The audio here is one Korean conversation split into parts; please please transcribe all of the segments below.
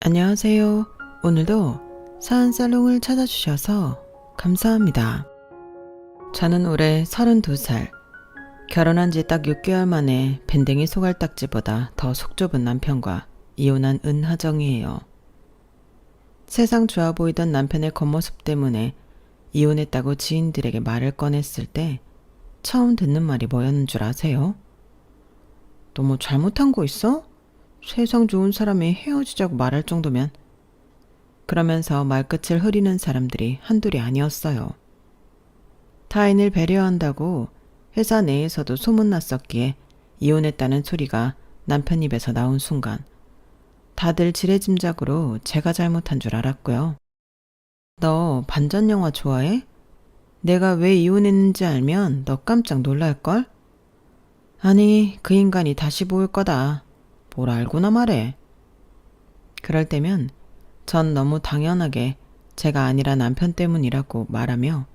안녕하세요. 오늘도 사은살롱을 찾아주셔서 감사합니다. 저는 올해 32살, 결혼한 지 딱 6개월 만에 밴댕이 소갈딱지보다 더 속 좁은 남편과 이혼한 은하정이에요. 세상 좋아 보이던 남편의 겉모습 때문에 이혼했다고 지인들에게 말을 꺼냈을 때 처음 듣는 말이 뭐였는 줄 아세요? 너 뭐 잘못한 거 있어? 세상 좋은 사람이 헤어지자고 말할 정도면. 그러면서 말끝을 흐리는 사람들이 한둘이 아니었어요. 타인을 배려한다고 회사 내에서도 소문났었기에 이혼했다는 소리가 남편 입에서 나온 순간 다들 지레짐작으로 제가 잘못한 줄 알았고요. 너 반전 영화 좋아해? 내가 왜 이혼했는지 알면 너 깜짝 놀랄걸? 아니, 그 인간이 다시 보일 거다. 뭘 알고나 말해. 그럴 때면 전 너무 당연하게 제가 아니라 남편 때문이라고 말하며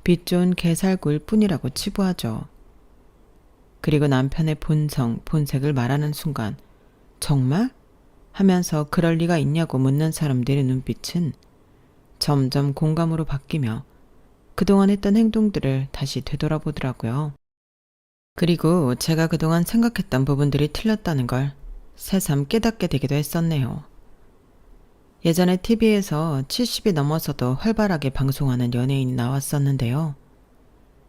빛 좋은 개살구일 뿐이라고 치부하죠. 그리고 남편의 본성, 본색을 말하는 순간 정말? 하면서 그럴 리가 있냐고 묻는 사람들의 눈빛은 점점 공감으로 바뀌며 그동안 했던 행동들을 다시 되돌아보더라고요. 그리고 제가 그동안 생각했던 부분들이 틀렸다는 걸 새삼 깨닫게 되기도 했었네요. 예전에 TV에서 70이 넘어서도 활발하게 방송하는 연예인이 나왔었는데요.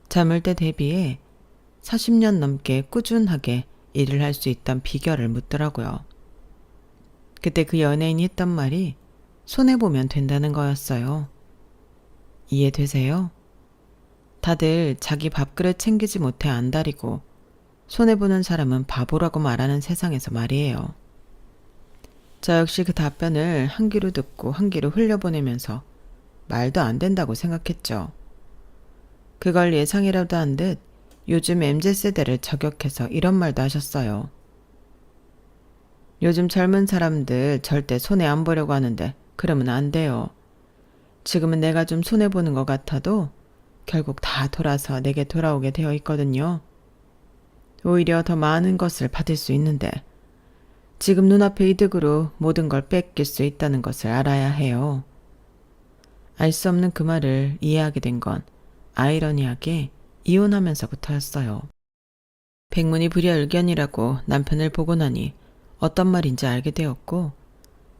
젊을 때 대비해 40년 넘게 꾸준하게 일을 할 수 있던 비결을 묻더라고요. 그때 그 연예인이 했던 말이 손해보면 된다는 거였어요. 이해되세요? 다들 자기 밥그릇 챙기지 못해 안달이고 손해보는 사람은 바보라고 말하는 세상에서 말이에요. 저 역시 그 답변을 한 귀로 듣고 한 귀로 흘려보내면서 말도 안 된다고 생각했죠. 그걸 예상이라도 한 듯 요즘 MZ세대를 저격해서 이런 말도 하셨어요. 요즘 젊은 사람들 절대 손해 안 보려고 하는데 그러면 안 돼요. 지금은 내가 좀 손해보는 것 같아도 결국 다 돌아서 내게 돌아오게 되어 있거든요. 오히려 더 많은 것을 받을 수 있는데 지금 눈앞의 이득으로 모든 걸 뺏길 수 있다는 것을 알아야 해요. 알 수 없는 그 말을 이해하게 된 건 아이러니하게 이혼하면서부터였어요. 백문이 불여일견이라고 남편을 보고 나니 어떤 말인지 알게 되었고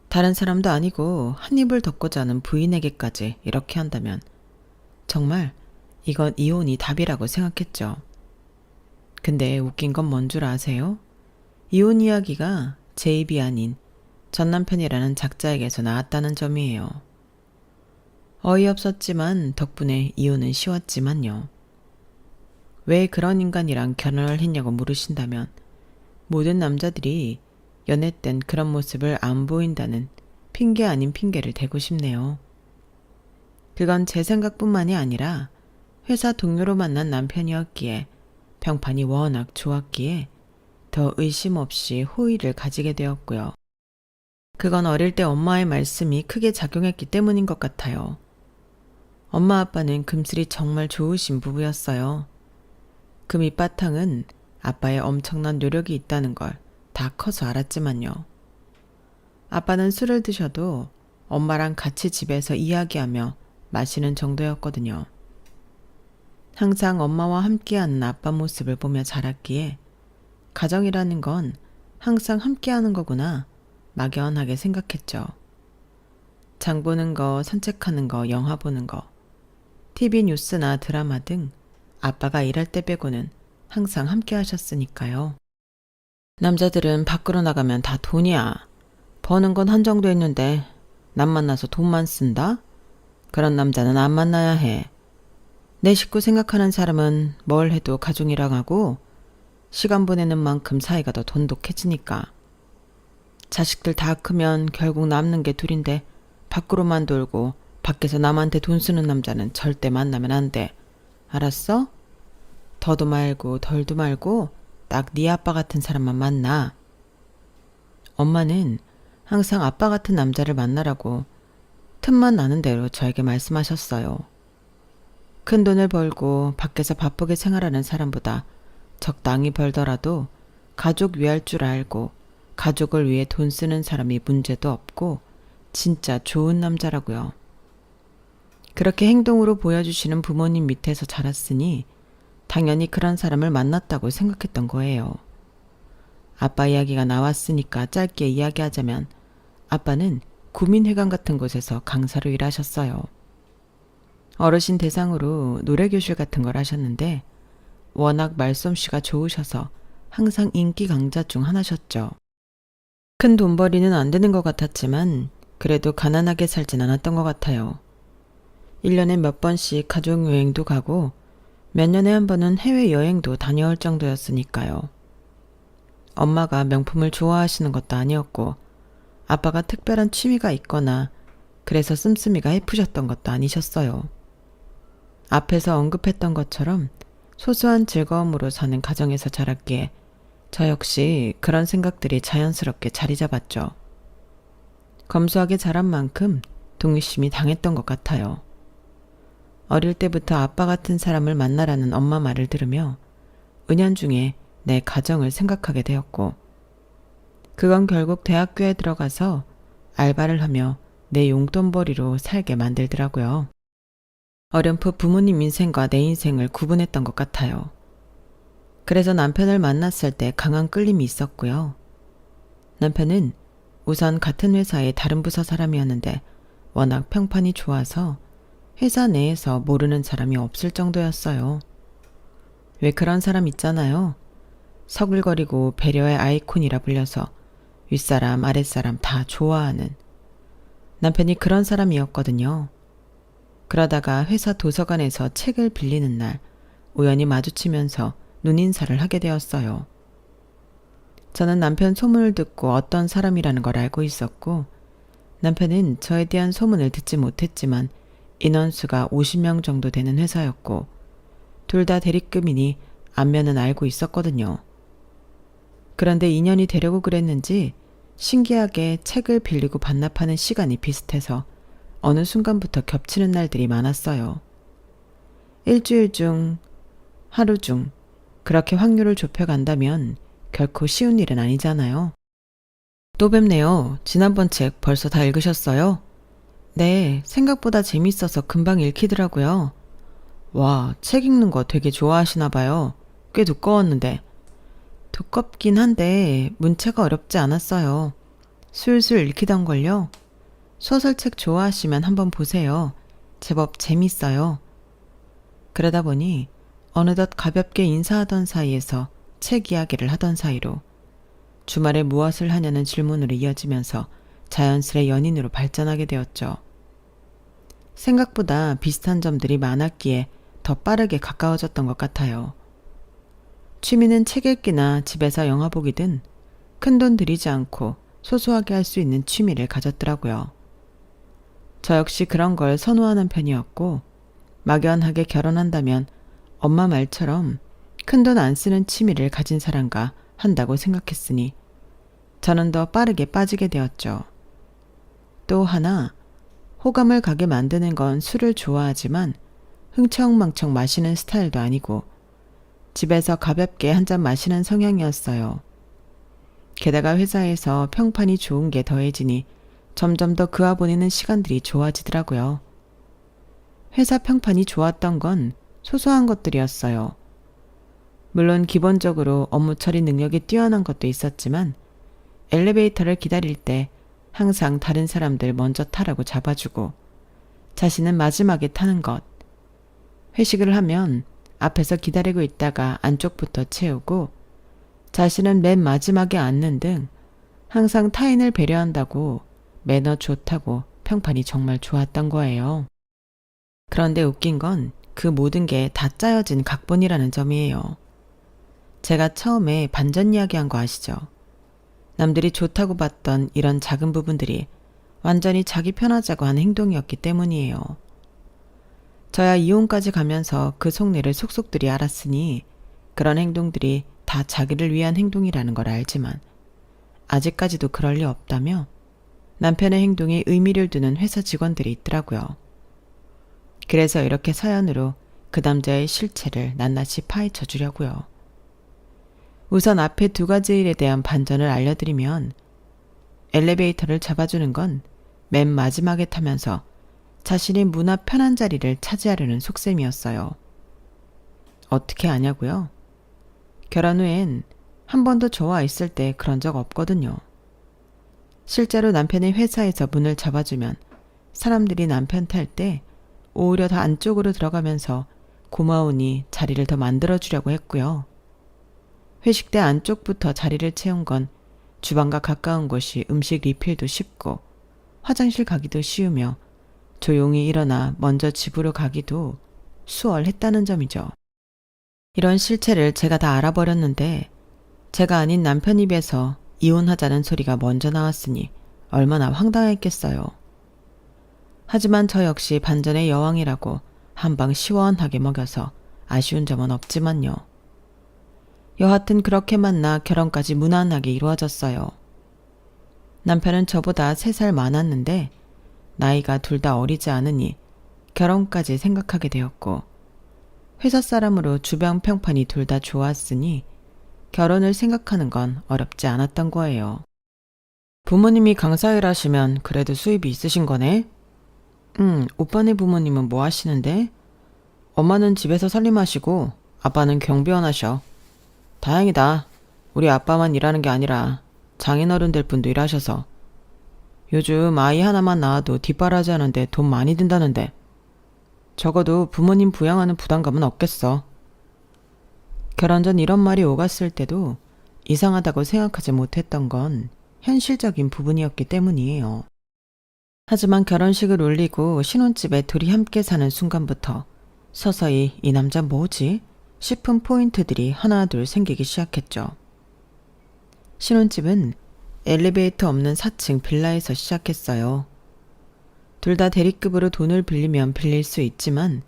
다른 사람도 아니고 한 입을 덮고 자는 부인에게까지 이렇게 한다면 정말 이건 이혼이 답이라고 생각했죠. 근데 웃긴 건 뭔 줄 아세요? 이혼 이야기가 제 입이 아닌 전 남편이라는 작자에게서 나왔다는 점이에요. 어이없었지만 덕분에 이혼은 쉬웠지만요. 왜 그런 인간이랑 결혼을 했냐고 물으신다면 모든 남자들이 연애 땐 그런 모습을 안 보인다는 핑계 아닌 핑계를 대고 싶네요. 그건 제 생각뿐만이 아니라 회사 동료로 만난 남편이었기에 평판이 워낙 좋았기에 더 의심 없이 호의를 가지게 되었고요. 그건 어릴 때 엄마의 말씀이 크게 작용했기 때문인 것 같아요. 엄마 아빠는 금슬이 정말 좋으신 부부였어요. 그 밑바탕은 아빠의 엄청난 노력이 있다는 걸 다 커서 알았지만요. 아빠는 술을 드셔도 엄마랑 같이 집에서 이야기하며 마시는 정도였거든요. 항상 엄마와 함께하는 아빠 모습을 보며 자랐기에 가정이라는 건 항상 함께하는 거구나 막연하게 생각했죠. 장 보는 거, 산책하는 거, 영화 보는 거, TV 뉴스나 드라마 등 아빠가 일할 때 빼고는 항상 함께 하셨으니까요. 남자들은 밖으로 나가면 다 돈이야. 버는 건 한정돼 있는데 남 만나서 돈만 쓴다? 그런 남자는 안 만나야 해. 내 식구 생각하는 사람은 뭘 해도 가족이랑 하고 시간 보내는 만큼 사이가 더 돈독해지니까. 자식들 다 크면 결국 남는 게 둘인데 밖으로만 돌고 밖에서 남한테 돈 쓰는 남자는 절대 만나면 안 돼. 알았어? 더도 말고 덜도 말고 딱 네 아빠 같은 사람만 만나. 엄마는 항상 아빠 같은 남자를 만나라고 틈만 나는 대로 저에게 말씀하셨어요. 큰 돈을 벌고 밖에서 바쁘게 생활하는 사람보다 적당히 벌더라도 가족 위할 줄 알고 가족을 위해 돈 쓰는 사람이 문제도 없고 진짜 좋은 남자라고요. 그렇게 행동으로 보여주시는 부모님 밑에서 자랐으니 당연히 그런 사람을 만났다고 생각했던 거예요. 아빠 이야기가 나왔으니까 짧게 이야기하자면 아빠는 구민회관 같은 곳에서 강사로 일하셨어요. 어르신 대상으로 노래교실 같은 걸 하셨는데 워낙 말솜씨가 좋으셔서 항상 인기 강자 중 하나셨죠. 큰 돈벌이는 안 되는 것 같았지만 그래도 가난하게 살진 않았던 것 같아요. 1년에 몇 번씩 가족여행도 가고 몇 년에 한 번은 해외여행도 다녀올 정도였으니까요. 엄마가 명품을 좋아하시는 것도 아니었고 아빠가 특별한 취미가 있거나 그래서 씀씀이가 해프셨던 것도 아니셨어요. 앞에서 언급했던 것처럼 소소한 즐거움으로 사는 가정에서 자랐기에 저 역시 그런 생각들이 자연스럽게 자리 잡았죠. 검소하게 자란 만큼 독립심이 당했던 것 같아요. 어릴 때부터 아빠 같은 사람을 만나라는 엄마 말을 들으며 은연중에 내 가정을 생각하게 되었고 그건 결국 대학교에 들어가서 알바를 하며 내 용돈벌이로 살게 만들더라고요. 어렴풋 부모님 인생과 내 인생을 구분했던 것 같아요. 그래서 남편을 만났을 때 강한 끌림이 있었고요. 남편은 우선 같은 회사의 다른 부서 사람이었는데 워낙 평판이 좋아서 회사 내에서 모르는 사람이 없을 정도였어요. 왜 그런 사람 있잖아요. 서글거리고 배려의 아이콘이라 불려서 윗사람 아랫사람 다 좋아하는. 남편이 그런 사람이었거든요. 그러다가 회사 도서관에서 책을 빌리는 날 우연히 마주치면서 눈인사를 하게 되었어요. 저는 남편 소문을 듣고 어떤 사람이라는 걸 알고 있었고 남편은 저에 대한 소문을 듣지 못했지만 인원수가 50명 정도 되는 회사였고 둘 다 대리급이니 안면은 알고 있었거든요. 그런데 인연이 되려고 그랬는지 신기하게 책을 빌리고 반납하는 시간이 비슷해서 어느 순간부터 겹치는 날들이 많았어요. 일주일 중, 하루 중 그렇게 확률을 좁혀간다면 결코 쉬운 일은 아니잖아요. 또 뵙네요. 지난번 책 벌써 다 읽으셨어요? 네, 생각보다 재밌어서 금방 읽히더라고요. 와, 책 읽는 거 되게 좋아하시나 봐요. 꽤 두꺼웠는데. 두껍긴 한데 문체가 어렵지 않았어요. 술술 읽히던걸요. 소설책 좋아하시면 한번 보세요. 제법 재밌어요. 그러다 보니 어느덧 가볍게 인사하던 사이에서 책 이야기를 하던 사이로 주말에 무엇을 하냐는 질문으로 이어지면서 자연스레 연인으로 발전하게 되었죠. 생각보다 비슷한 점들이 많았기에 더 빠르게 가까워졌던 것 같아요. 취미는 책 읽기나 집에서 영화 보기든 큰돈 들이지 않고 소소하게 할 수 있는 취미를 가졌더라고요. 저 역시 그런 걸 선호하는 편이었고 막연하게 결혼한다면 엄마 말처럼 큰돈 안 쓰는 취미를 가진 사람과 한다고 생각했으니 저는 더 빠르게 빠지게 되었죠. 또 하나, 호감을 가게 만드는 건 술을 좋아하지만 흥청망청 마시는 스타일도 아니고 집에서 가볍게 한 잔 마시는 성향이었어요. 게다가 회사에서 평판이 좋은 게 더해지니 점점 더 그와 보내는 시간들이 좋아지더라고요. 회사 평판이 좋았던 건 소소한 것들이었어요. 물론 기본적으로 업무 처리 능력이 뛰어난 것도 있었지만 엘리베이터를 기다릴 때 항상 다른 사람들 먼저 타라고 잡아주고 자신은 마지막에 타는 것. 회식을 하면 앞에서 기다리고 있다가 안쪽부터 채우고 자신은 맨 마지막에 앉는 등 항상 타인을 배려한다고 매너 좋다고 평판이 정말 좋았던 거예요. 그런데 웃긴 건 그 모든 게 다 짜여진 각본이라는 점이에요. 제가 처음에 반전 이야기한 거 아시죠? 남들이 좋다고 봤던 이런 작은 부분들이 완전히 자기 편하자고 한 행동이었기 때문이에요. 저야 이혼까지 가면서 그 속내를 속속들이 알았으니 그런 행동들이 다 자기를 위한 행동이라는 걸 알지만 아직까지도 그럴 리 없다며 남편의 행동에 의미를 두는 회사 직원들이 있더라고요. 그래서 이렇게 사연으로 그 남자의 실체를 낱낱이 파헤쳐 주려고요. 우선 앞에 두 가지 일에 대한 반전을 알려드리면 엘리베이터를 잡아주는 건 맨 마지막에 타면서 자신이 문 앞 편한 자리를 차지하려는 속셈이었어요. 어떻게 아냐고요? 결혼 후엔 한 번도 저와 있을 때 그런 적 없거든요. 실제로 남편이 회사에서 문을 잡아주면 사람들이 남편 탈 때 오히려 더 안쪽으로 들어가면서 고마우니 자리를 더 만들어주려고 했고요. 회식 때 안쪽부터 자리를 채운 건 주방과 가까운 곳이 음식 리필도 쉽고 화장실 가기도 쉬우며 조용히 일어나 먼저 집으로 가기도 수월했다는 점이죠. 이런 실체를 제가 다 알아버렸는데 제가 아닌 남편 입에서 이혼하자는 소리가 먼저 나왔으니 얼마나 황당했겠어요. 하지만 저 역시 반전의 여왕이라고 한방 시원하게 먹여서 아쉬운 점은 없지만요. 여하튼 그렇게 만나 결혼까지 무난하게 이루어졌어요. 남편은 저보다 3살 많았는데 나이가 둘 다 어리지 않으니 결혼까지 생각하게 되었고 회사 사람으로 주변 평판이 둘 다 좋았으니 결혼을 생각하는 건 어렵지 않았던 거예요. 부모님이 강사일 하시면 그래도 수입이 있으신 거네? 오빠네 부모님은 뭐 하시는데? 엄마는 집에서 살림하시고 아빠는 경비원 하셔. 다행이다. 우리 아빠만 일하는 게 아니라 장인어른들 분도 일하셔서. 요즘 아이 하나만 낳아도 뒷바라지 하는데 돈 많이 든다는데. 적어도 부모님 부양하는 부담감은 없겠어. 결혼 전 이런 말이 오갔을 때도 이상하다고 생각하지 못했던 건 현실적인 부분이었기 때문이에요. 하지만 결혼식을 올리고 신혼집에 둘이 함께 사는 순간부터 서서히 이 남자 뭐지? 싶은 포인트들이 하나둘 생기기 시작했죠. 신혼집은 엘리베이터 없는 4층 빌라에서 시작했어요. 둘 다 대리급으로 돈을 빌리면 빌릴 수 있지만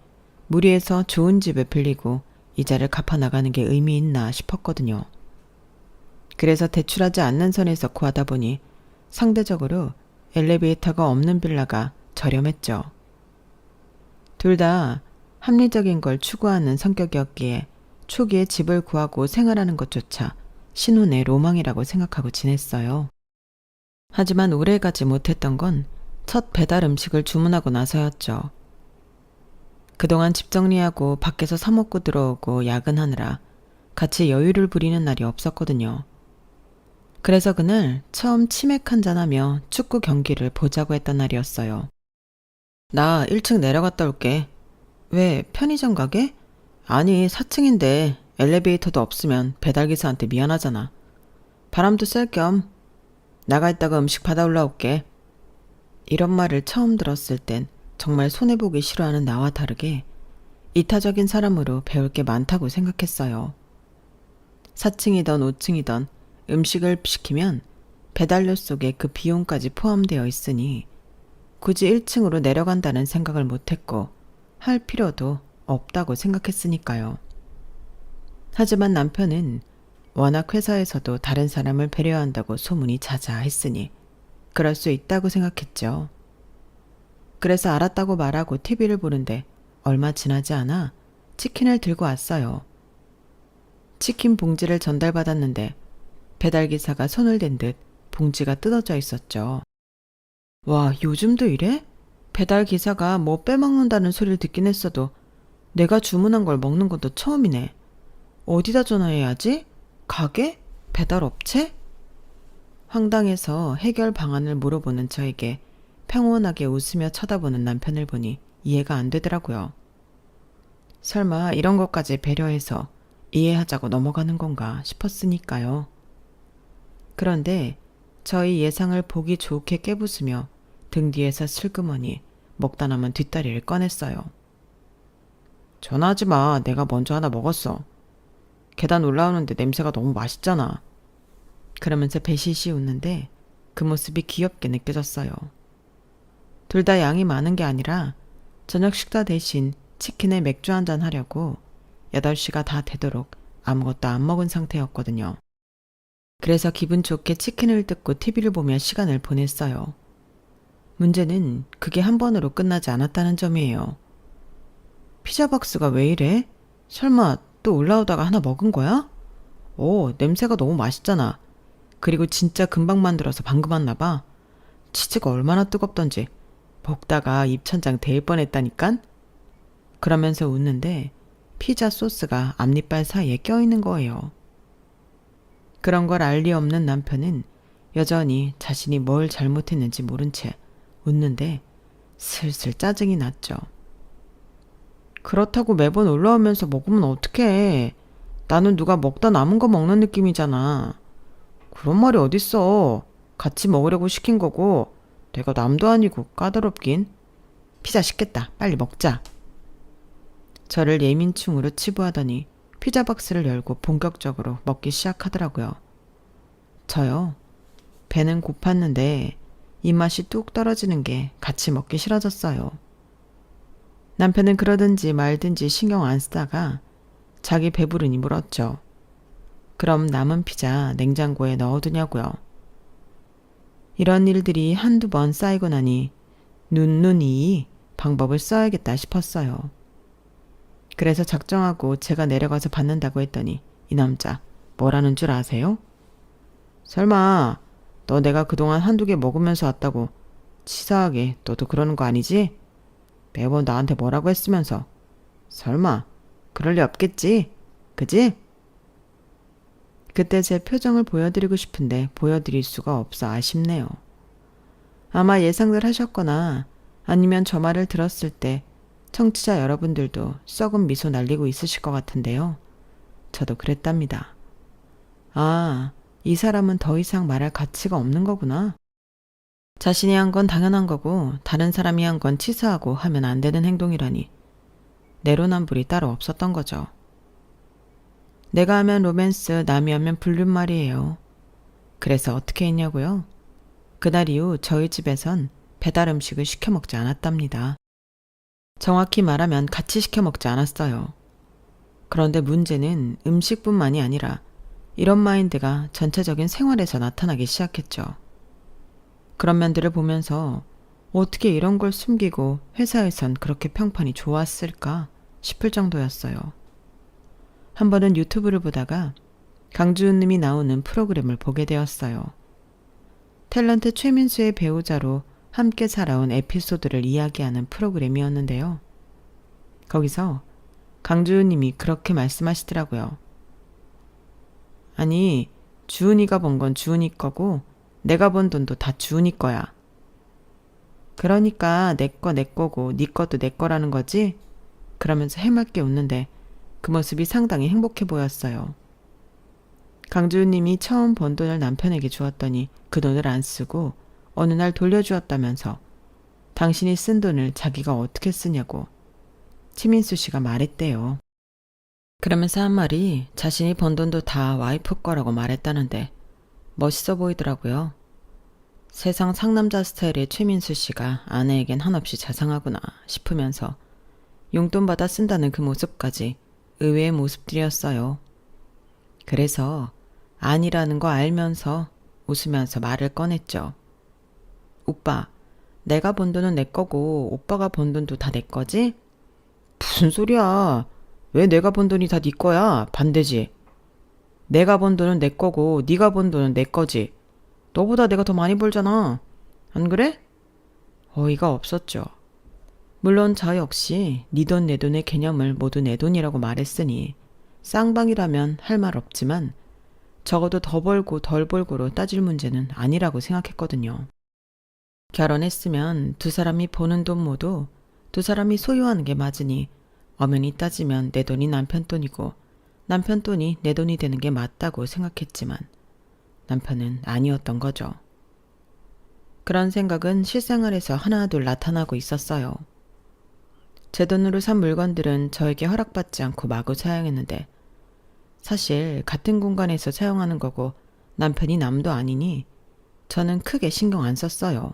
무리해서 좋은 집을 빌리고 이자를 갚아나가는 게 의미 있나 싶었거든요. 그래서 대출하지 않는 선에서 구하다 보니 상대적으로 엘리베이터가 없는 빌라가 저렴했죠. 둘 다 합리적인 걸 추구하는 성격이었기에 초기에 집을 구하고 생활하는 것조차 신혼의 로망이라고 생각하고 지냈어요. 하지만 오래가지 못했던 건 첫 배달 음식을 주문하고 나서였죠. 그동안 집 정리하고 밖에서 사 먹고 들어오고 야근하느라 같이 여유를 부리는 날이 없었거든요. 그래서 그날 처음 치맥 한잔하며 축구 경기를 보자고 했던 날이었어요. 나 1층 내려갔다 올게. 왜 편의점 가게? 아니 4층인데 엘리베이터도 없으면 배달기사한테 미안하잖아. 바람도 쐴 겸 나가 있다가 음식 받아 올라올게. 이런 말을 처음 들었을 땐 정말 손해보기 싫어하는 나와 다르게 이타적인 사람으로 배울 게 많다고 생각했어요. 4층이던 5층이던 음식을 시키면 배달료 속에 그 비용까지 포함되어 있으니 굳이 1층으로 내려간다는 생각을 못했고 할 필요도 없다고 생각했으니까요. 하지만 남편은 워낙 회사에서도 다른 사람을 배려한다고 소문이 자자했으니 그럴 수 있다고 생각했죠. 그래서 알았다고 말하고 TV를 보는데 얼마 지나지 않아 치킨을 들고 왔어요. 치킨 봉지를 전달받았는데 배달기사가 손을 댄 듯 봉지가 뜯어져 있었죠. 와, 요즘도 이래? 배달기사가 뭐 빼먹는다는 소리를 듣긴 했어도 내가 주문한 걸 먹는 것도 처음이네. 어디다 전화해야지? 가게? 배달업체? 황당해서 해결 방안을 물어보는 저에게 평온하게 웃으며 쳐다보는 남편을 보니 이해가 안 되더라고요. 설마 이런 것까지 배려해서 이해하자고 넘어가는 건가 싶었으니까요. 그런데 저희 예상을 보기 좋게 깨부수며 등 뒤에서 슬그머니 먹다 남은 뒷다리를 꺼냈어요. 전화하지 마. 내가 먼저 하나 먹었어. 계단 올라오는데 냄새가 너무 맛있잖아. 그러면서 배시시 웃는데 그 모습이 귀엽게 느껴졌어요. 둘 다 양이 많은 게 아니라 저녁 식사 대신 치킨에 맥주 한잔 하려고 8시가 다 되도록 아무것도 안 먹은 상태였거든요. 그래서 기분 좋게 치킨을 뜯고 TV를 보며 시간을 보냈어요. 문제는 그게 한 번으로 끝나지 않았다는 점이에요. 피자 박스가 왜 이래? 설마 또 올라오다가 하나 먹은 거야? 오, 냄새가 너무 맛있잖아. 그리고 진짜 금방 만들어서 방금 왔나 봐. 치즈가 얼마나 뜨겁던지 볶다가 입천장 데일 뻔했다니깐? 그러면서 웃는데 피자 소스가 앞니빨 사이에 껴있는 거예요. 그런 걸 알 리 없는 남편은 여전히 자신이 뭘 잘못했는지 모른 채 웃는데 슬슬 짜증이 났죠. 그렇다고 매번 올라오면서 먹으면 어떡해. 나는 누가 먹다 남은 거 먹는 느낌이잖아. 그런 말이 어딨어. 같이 먹으려고 시킨 거고 내가 남도 아니고 까다롭긴. 피자 시켰다. 빨리 먹자. 저를 예민충으로 치부하더니 피자 박스를 열고 본격적으로 먹기 시작하더라고요. 저요. 배는 고팠는데 입맛이 뚝 떨어지는 게 같이 먹기 싫어졌어요. 남편은 그러든지 말든지 신경 안 쓰다가 자기 배부르니 물었죠. 그럼 남은 피자 냉장고에 넣어두냐고요. 이런 일들이 한두 번 쌓이고 나니 눈이 방법을 써야겠다 싶었어요. 그래서 작정하고 제가 내려가서 받는다고 했더니 이 남자 뭐라는 줄 아세요? 설마 너 내가 그동안 한두 개 먹으면서 왔다고 치사하게 너도 그러는 거 아니지? 매번 나한테 뭐라고 했으면서. 설마 그럴 리 없겠지? 그지? 그때 제 표정을 보여드리고 싶은데 보여드릴 수가 없어 아쉽네요. 아마 예상들 하셨거나 아니면 저 말을 들었을 때 청취자 여러분들도 썩은 미소 날리고 있으실 것 같은데요. 저도 그랬답니다. 아, 이 사람은 더 이상 말할 가치가 없는 거구나. 자신이 한 건 당연한 거고 다른 사람이 한 건 치사하고 하면 안 되는 행동이라니 내로남불이 따로 없었던 거죠. 내가 하면 로맨스, 남이 하면 불륜말이에요. 그래서 어떻게 했냐고요? 그날 이후 저희 집에선 배달 음식을 시켜 먹지 않았답니다. 정확히 말하면 같이 시켜 먹지 않았어요. 그런데 문제는 음식뿐만이 아니라 이런 마인드가 전체적인 생활에서 나타나기 시작했죠. 그런 면들을 보면서 어떻게 이런 걸 숨기고 회사에선 그렇게 평판이 좋았을까 싶을 정도였어요. 한 번은 유튜브를 보다가 강주은 님이 나오는 프로그램을 보게 되었어요. 탤런트 최민수의 배우자로 함께 살아온 에피소드를 이야기하는 프로그램이었는데요. 거기서 강주은 님이 그렇게 말씀하시더라고요. 아니, 주은이가 번 건 주은이 거고 내가 번 돈도 다 주은이 거야. 그러니까 내 거고 네 것도 내 거라는 거지? 그러면서 해맑게 웃는데 그 모습이 상당히 행복해 보였어요. 강주은 님이 처음 번 돈을 남편에게 주었더니 그 돈을 안 쓰고 어느 날 돌려주었다면서 당신이 쓴 돈을 자기가 어떻게 쓰냐고 최민수 씨가 말했대요. 그러면서 한 말이 자신이 번 돈도 다 와이프 거라고 말했다는데 멋있어 보이더라고요. 세상 상남자 스타일의 최민수 씨가 아내에겐 한없이 자상하구나 싶으면서 용돈 받아 쓴다는 그 모습까지 의외의 모습들이었어요. 그래서 아니라는 거 알면서 웃으면서 말을 꺼냈죠. 오빠, 내가 번 돈은 내 거고 오빠가 번 돈도 다 내 거지? 무슨 소리야. 왜 내가 번 돈이 다 네 거야? 반대지. 내가 번 돈은 내 거고 네가 번 돈은 내 거지. 너보다 내가 더 많이 벌잖아. 안 그래? 어이가 없었죠. 물론 저 역시 네 돈 내 돈의 개념을 모두 내 돈이라고 말했으니 쌍방이라면 할 말 없지만 적어도 더 벌고 덜 벌고로 따질 문제는 아니라고 생각했거든요. 결혼했으면 두 사람이 버는 돈 모두 두 사람이 소유하는 게 맞으니 엄연히 따지면 내 돈이 남편 돈이고 남편 돈이 내 돈이 되는 게 맞다고 생각했지만 남편은 아니었던 거죠. 그런 생각은 실생활에서 하나둘 나타나고 있었어요. 제 돈으로 산 물건들은 저에게 허락받지 않고 마구 사용했는데 사실 같은 공간에서 사용하는 거고 남편이 남도 아니니 저는 크게 신경 안 썼어요.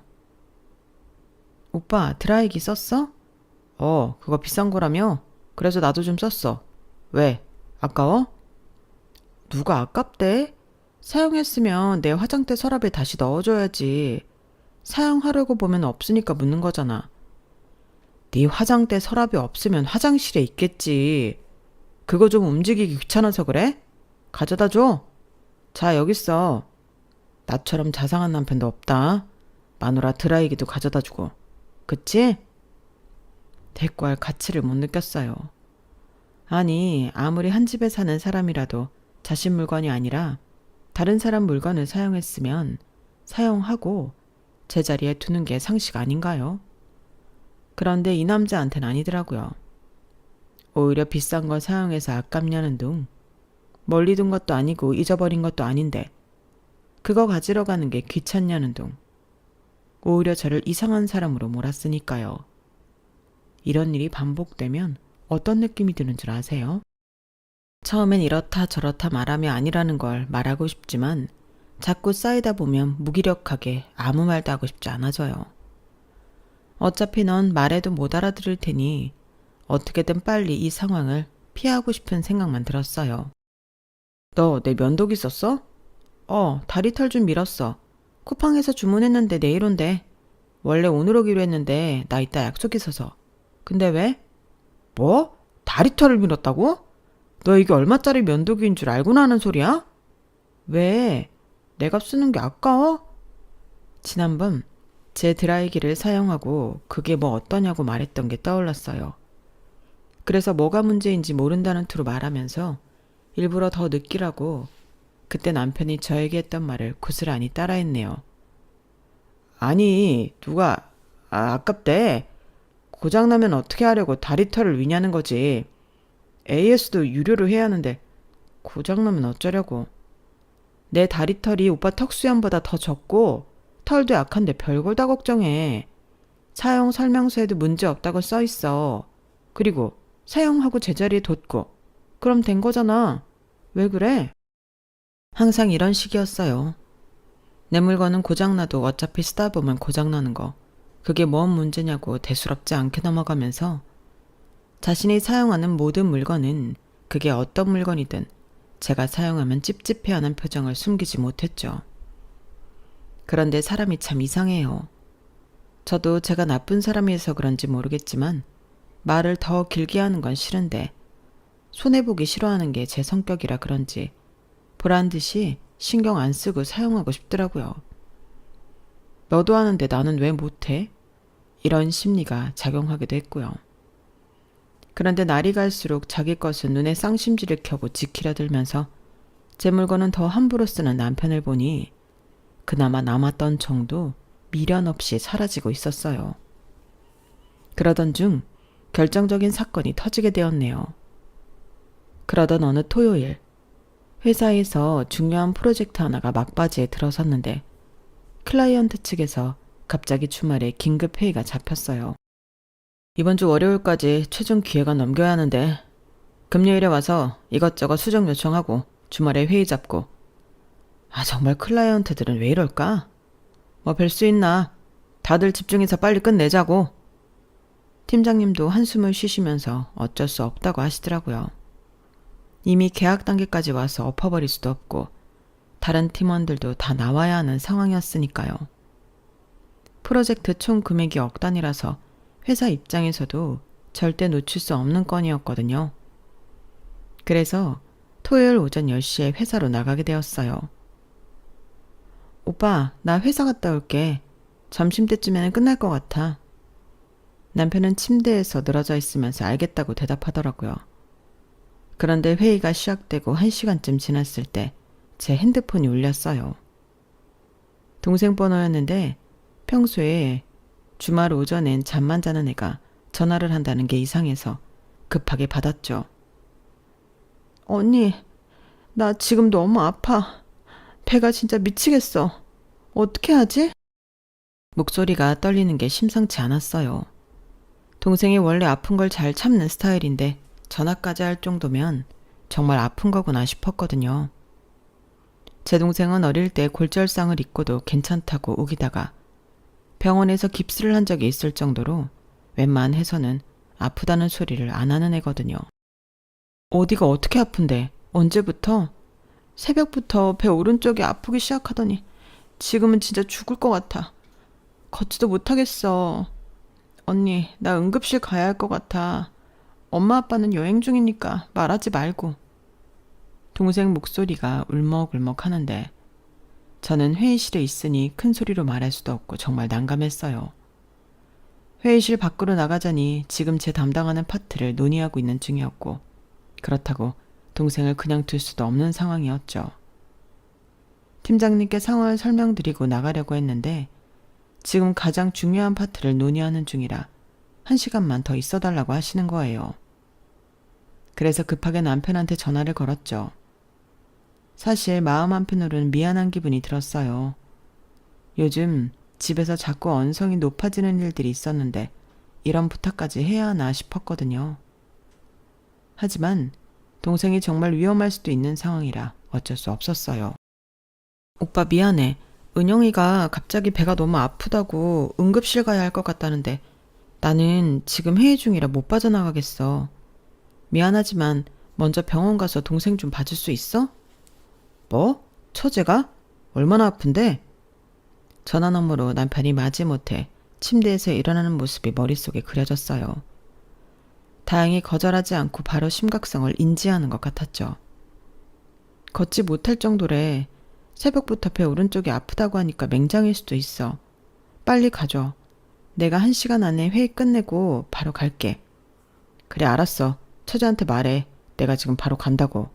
오빠 드라이기 썼어? 그거 비싼 거라며? 그래서 나도 좀 썼어. 왜? 아까워? 누가 아깝대? 사용했으면 내 화장대 서랍에 다시 넣어줘야지. 사용하려고 보면 없으니까 묻는 거잖아. 네 화장대 서랍이 없으면 화장실에 있겠지. 그거 좀 움직이기 귀찮아서 그래? 가져다 줘. 자, 여기 있어. 나처럼 자상한 남편도 없다. 마누라 드라이기도 가져다 주고. 그치? 대꾸할 가치를 못 느꼈어요. 아니, 아무리 한 집에 사는 사람이라도 자신 물건이 아니라 다른 사람 물건을 사용했으면 사용하고 제자리에 두는 게 상식 아닌가요? 그런데 이 남자한테는 아니더라고요. 오히려 비싼 걸 사용해서 아깝냐는 둥. 멀리 둔 것도 아니고 잊어버린 것도 아닌데 그거 가지러 가는 게 귀찮냐는 둥. 오히려 저를 이상한 사람으로 몰았으니까요. 이런 일이 반복되면 어떤 느낌이 드는 줄 아세요? 처음엔 이렇다 저렇다 말하며 아니라는 걸 말하고 싶지만 자꾸 쌓이다 보면 무기력하게 아무 말도 하고 싶지 않아져요. 어차피 넌 말해도 못 알아들을 테니 어떻게든 빨리 이 상황을 피하고 싶은 생각만 들었어요. 너 내 면도기 썼어? 다리털 좀 밀었어. 쿠팡에서 주문했는데 내일 온대. 원래 오늘 오기로 했는데 나 이따 약속 있어서. 근데 왜? 뭐? 다리털을 밀었다고? 너 이게 얼마짜리 면도기인 줄 알고나 하는 소리야? 왜? 내가 쓰는 게 아까워? 지난번 제 드라이기를 사용하고 그게 뭐 어떠냐고 말했던 게 떠올랐어요. 그래서 뭐가 문제인지 모른다는 투로 말하면서 일부러 더 느끼라고 그때 남편이 저에게 했던 말을 고스란히 따라했네요. 아니, 누가 아깝대. 고장나면 어떻게 하려고 다리털을 위냐는 거지. AS도 유료로 해야 하는데 고장나면 어쩌려고. 내 다리털이 오빠 턱수염보다 더 적고 털도 약한데 별걸 다 걱정해. 사용 설명서에도 문제 없다고 써있어. 그리고 사용하고 제자리에 뒀고. 그럼 된 거잖아. 왜 그래? 항상 이런 식이었어요. 내 물건은 고장나도 어차피 쓰다 보면 고장나는 거. 그게 뭔 문제냐고 대수롭지 않게 넘어가면서 자신이 사용하는 모든 물건은 그게 어떤 물건이든 제가 사용하면 찝찝해하는 표정을 숨기지 못했죠. 그런데 사람이 참 이상해요. 저도 제가 나쁜 사람이어서 그런지 모르겠지만 말을 더 길게 하는 건 싫은데 손해보기 싫어하는 게 제 성격이라 그런지 보란 듯이 신경 안 쓰고 사용하고 싶더라고요. 너도 하는데 나는 왜 못해? 이런 심리가 작용하기도 했고요. 그런데 날이 갈수록 자기 것은 눈에 쌍심지를 켜고 지키려 들면서 제 물건은 더 함부로 쓰는 남편을 보니 그나마 남았던 정도 미련 없이 사라지고 있었어요. 그러던 중 결정적인 사건이 터지게 되었네요. 그러던 어느 토요일, 회사에서 중요한 프로젝트 하나가 막바지에 들어섰는데 클라이언트 측에서 갑자기 주말에 긴급 회의가 잡혔어요. 이번 주 월요일까지 최종 기획안 넘겨야 하는데 금요일에 와서 이것저것 수정 요청하고 주말에 회의 잡고. 정말 클라이언트들은 왜 이럴까? 뭐 별 수 있나? 다들 집중해서 빨리 끝내자고. 팀장님도 한숨을 쉬시면서 어쩔 수 없다고 하시더라고요. 이미 계약 단계까지 와서 엎어버릴 수도 없고 다른 팀원들도 다 나와야 하는 상황이었으니까요. 프로젝트 총 금액이 억 단위라서 회사 입장에서도 절대 놓칠 수 없는 건이었거든요. 그래서 토요일 오전 10시에 회사로 나가게 되었어요. 오빠, 나 회사 갔다 올게. 점심때쯤에는 끝날 것 같아. 남편은 침대에서 늘어져 있으면서 알겠다고 대답하더라고요. 그런데 회의가 시작되고 1시간쯤 지났을 때 제 핸드폰이 울렸어요. 동생 번호였는데 평소에 주말 오전엔 잠만 자는 애가 전화를 한다는 게 이상해서 급하게 받았죠. 언니, 나 지금 너무 아파. 배가 진짜 미치겠어. 어떻게 하지? 목소리가 떨리는 게 심상치 않았어요. 동생이 원래 아픈 걸 잘 참는 스타일인데 전화까지 할 정도면 정말 아픈 거구나 싶었거든요. 제 동생은 어릴 때 골절상을 입고도 괜찮다고 우기다가 병원에서 깁스를 한 적이 있을 정도로 웬만해서는 아프다는 소리를 안 하는 애거든요. 어디가 어떻게 아픈데? 언제부터? 새벽부터 배 오른쪽이 아프기 시작하더니 지금은 진짜 죽을 것 같아. 걷지도 못하겠어. 언니, 나 응급실 가야 할 것 같아. 엄마 아빠는 여행 중이니까 말하지 말고. 동생 목소리가 울먹울먹 하는데 저는 회의실에 있으니 큰 소리로 말할 수도 없고 정말 난감했어요. 회의실 밖으로 나가자니 지금 제 담당하는 파트를 논의하고 있는 중이었고 그렇다고 동생을 그냥 둘 수도 없는 상황이었죠. 팀장님께 상황을 설명드리고 나가려고 했는데 지금 가장 중요한 파트를 논의하는 중이라 1시간만 더 있어달라고 하시는 거예요. 그래서 급하게 남편한테 전화를 걸었죠. 사실 마음 한편으로는 미안한 기분이 들었어요. 요즘 집에서 자꾸 언성이 높아지는 일들이 있었는데 이런 부탁까지 해야 하나 싶었거든요. 하지만 동생이 정말 위험할 수도 있는 상황이라 어쩔 수 없었어요. 오빠 미안해. 은영이가 갑자기 배가 너무 아프다고 응급실 가야 할 것 같다는데 나는 지금 회의 중이라 못 빠져나가겠어. 미안하지만 먼저 병원 가서 동생 좀 봐줄 수 있어? 뭐? 처제가? 얼마나 아픈데? 전화 너머로 남편이 마지못해 침대에서 일어나는 모습이 머릿속에 그려졌어요. 다행히 거절하지 않고 바로 심각성을 인지하는 것 같았죠. 걷지 못할 정도래. 새벽부터 배 오른쪽이 아프다고 하니까 맹장일 수도 있어. 빨리 가줘. 내가 1시간 안에 회의 끝내고 바로 갈게. 그래 알았어. 처제한테 말해. 내가 지금 바로 간다고.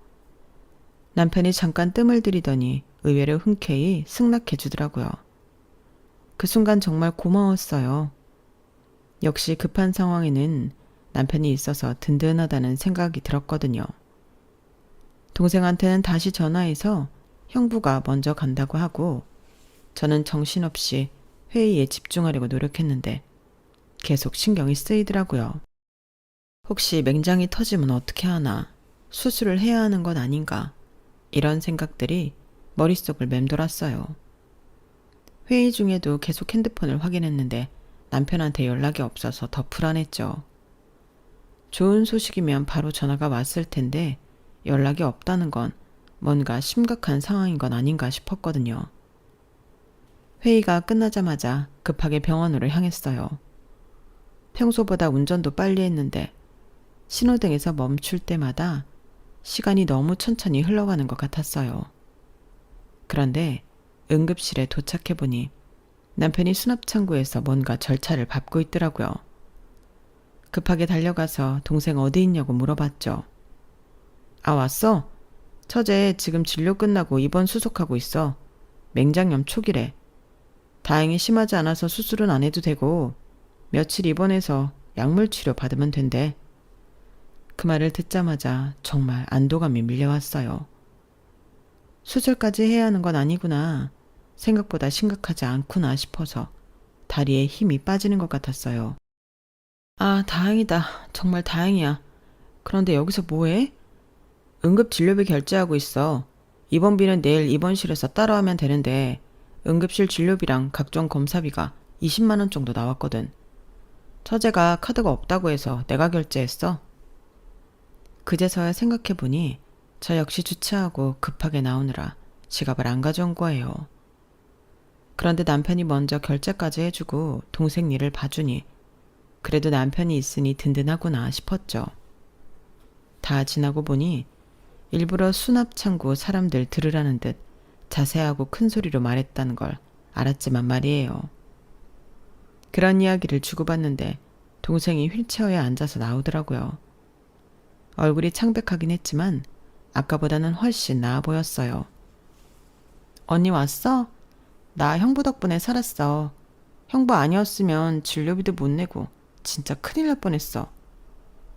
남편이 잠깐 뜸을 들이더니 의외로 흔쾌히 승낙해 주더라고요. 그 순간 정말 고마웠어요. 역시 급한 상황에는 남편이 있어서 든든하다는 생각이 들었거든요. 동생한테는 다시 전화해서 형부가 먼저 간다고 하고 저는 정신없이 회의에 집중하려고 노력했는데 계속 신경이 쓰이더라고요. 혹시 맹장이 터지면 어떻게 하나? 수술을 해야 하는 건 아닌가? 이런 생각들이 머릿속을 맴돌았어요. 회의 중에도 계속 핸드폰을 확인했는데 남편한테 연락이 없어서 더 불안했죠. 좋은 소식이면 바로 전화가 왔을 텐데 연락이 없다는 건 뭔가 심각한 상황인 건 아닌가 싶었거든요. 회의가 끝나자마자 급하게 병원으로 향했어요. 평소보다 운전도 빨리 했는데 신호등에서 멈출 때마다 시간이 너무 천천히 흘러가는 것 같았어요. 그런데 응급실에 도착해보니 남편이 수납창고에서 뭔가 절차를 밟고 있더라고요. 급하게 달려가서 동생 어디 있냐고 물어봤죠. 아, 왔어? 처제 지금 진료 끝나고 입원 수속하고 있어. 맹장염 초기래. 다행히 심하지 않아서 수술은 안 해도 되고 며칠 입원해서 약물 치료 받으면 된대. 그 말을 듣자마자 정말 안도감이 밀려왔어요. 수술까지 해야 하는 건 아니구나. 생각보다 심각하지 않구나 싶어서 다리에 힘이 빠지는 것 같았어요. 아, 다행이다. 정말 다행이야. 그런데 여기서 뭐해? 응급진료비 결제하고 있어. 입원비는 내일 입원실에서 따로 하면 되는데 응급실 진료비랑 각종 검사비가 20만 원 정도 나왔거든. 처제가 카드가 없다고 해서 내가 결제했어. 그제서야 생각해보니 저 역시 주차하고 급하게 나오느라 지갑을 안 가져온 거예요. 그런데 남편이 먼저 결제까지 해주고 동생 일을 봐주니 그래도 남편이 있으니 든든하구나 싶었죠. 다 지나고 보니 일부러 수납창고 사람들 들으라는 듯 자세하고 큰 소리로 말했다는 걸 알았지만 말이에요. 그런 이야기를 주고받는데 동생이 휠체어에 앉아서 나오더라고요. 얼굴이 창백하긴 했지만 아까보다는 훨씬 나아 보였어요. 언니 왔어? 나 형부 덕분에 살았어. 형부 아니었으면 진료비도 못 내고 진짜 큰일 날 뻔했어.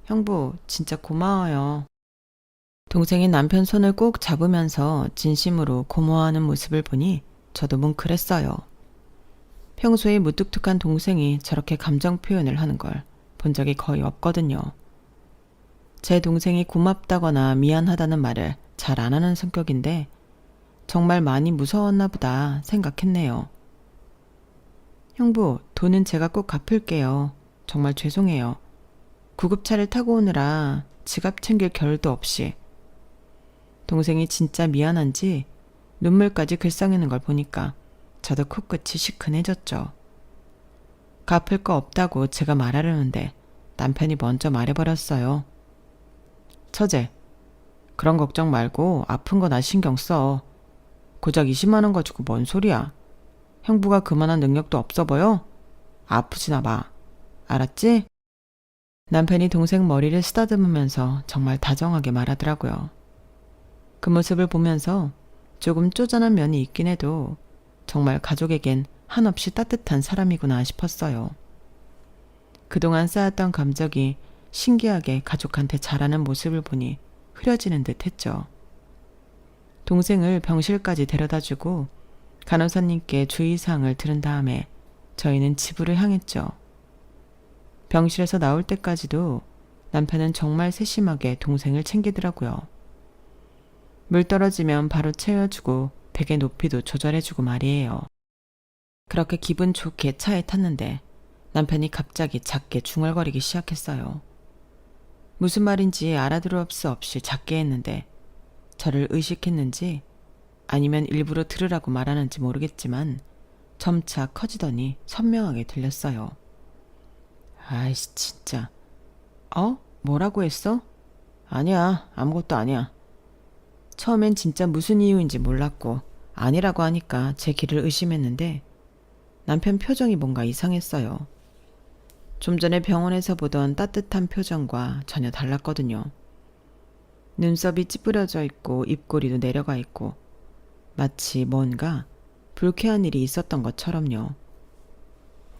형부 진짜 고마워요. 동생이 남편 손을 꼭 잡으면서 진심으로 고마워하는 모습을 보니 저도 뭉클했어요. 평소에 무뚝뚝한 동생이 저렇게 감정 표현을 하는 걸 본 적이 거의 없거든요. 제 동생이 고맙다거나 미안하다는 말을 잘 안 하는 성격인데 정말 많이 무서웠나 보다 생각했네요. 형부, 돈은 제가 꼭 갚을게요. 정말 죄송해요. 구급차를 타고 오느라 지갑 챙길 겨를도 없이. 동생이 진짜 미안한지 눈물까지 글썽이는 걸 보니까 저도 코끝이 시큰해졌죠. 갚을 거 없다고 제가 말하려는데 남편이 먼저 말해버렸어요. 처제, 그런 걱정 말고 아픈 거 나 신경 써. 고작 20만 원 가지고 뭔 소리야. 형부가 그만한 능력도 없어 보여? 아프지나 마. 알았지? 남편이 동생 머리를 쓰다듬으면서 정말 다정하게 말하더라고요. 그 모습을 보면서 조금 쪼잔한 면이 있긴 해도 정말 가족에겐 한없이 따뜻한 사람이구나 싶었어요. 그동안 쌓았던 감정이 신기하게 가족한테 자라는 모습을 보니 흐려지는 듯 했죠. 동생을 병실까지 데려다주고 간호사님께 주의사항을 들은 다음에 저희는 집으로 향했죠. 병실에서 나올 때까지도 남편은 정말 세심하게 동생을 챙기더라고요. 물 떨어지면 바로 채워주고 베개 높이도 조절해주고 말이에요. 그렇게 기분 좋게 차에 탔는데 남편이 갑자기 작게 중얼거리기 시작했어요. 무슨 말인지 알아들을 수 없이 작게 했는데 저를 의식했는지 아니면 일부러 들으라고 말하는지 모르겠지만 점차 커지더니 선명하게 들렸어요. 아이씨 진짜. 뭐라고 했어? 아니야, 아무것도 아니야. 처음엔 진짜 무슨 이유인지 몰랐고 아니라고 하니까 제 귀를 의심했는데 남편 표정이 뭔가 이상했어요. 좀 전에 병원에서 보던 따뜻한 표정과 전혀 달랐거든요. 눈썹이 찌푸려져 있고 입꼬리도 내려가 있고 마치 뭔가 불쾌한 일이 있었던 것처럼요.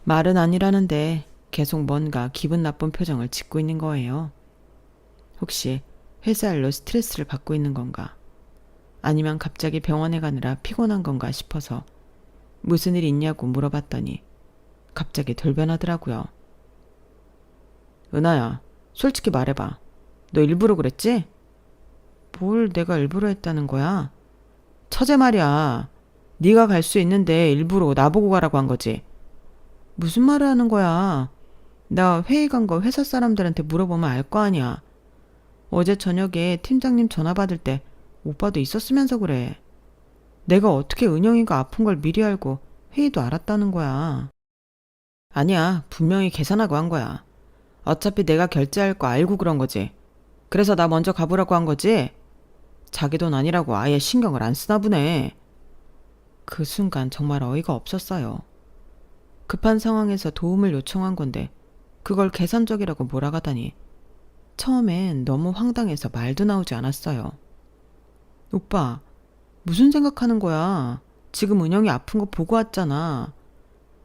말은 아니라는데 계속 뭔가 기분 나쁜 표정을 짓고 있는 거예요. 혹시 회사 일로 스트레스를 받고 있는 건가? 아니면 갑자기 병원에 가느라 피곤한 건가 싶어서 무슨 일 있냐고 물어봤더니 갑자기 돌변하더라고요. 은하야, 솔직히 말해봐. 너 일부러 그랬지? 뭘 내가 일부러 했다는 거야? 처제 말이야. 네가 갈 수 있는데 일부러 나보고 가라고 한 거지. 무슨 말을 하는 거야? 나 회의 간 거 회사 사람들한테 물어보면 알 거 아니야. 어제 저녁에 팀장님 전화 받을 때 오빠도 있었으면서 그래. 내가 어떻게 은영이가 아픈 걸 미리 알고 회의도 알았다는 거야. 아니야, 분명히 계산하고 한 거야. 어차피 내가 결제할 거 알고 그런 거지. 그래서 나 먼저 가보라고 한 거지? 자기 돈 아니라고 아예 신경을 안 쓰나 보네. 그 순간 정말 어이가 없었어요. 급한 상황에서 도움을 요청한 건데 그걸 계산적이라고 몰아가다니 처음엔 너무 황당해서 말도 나오지 않았어요. 오빠, 무슨 생각하는 거야? 지금 은영이 아픈 거 보고 왔잖아.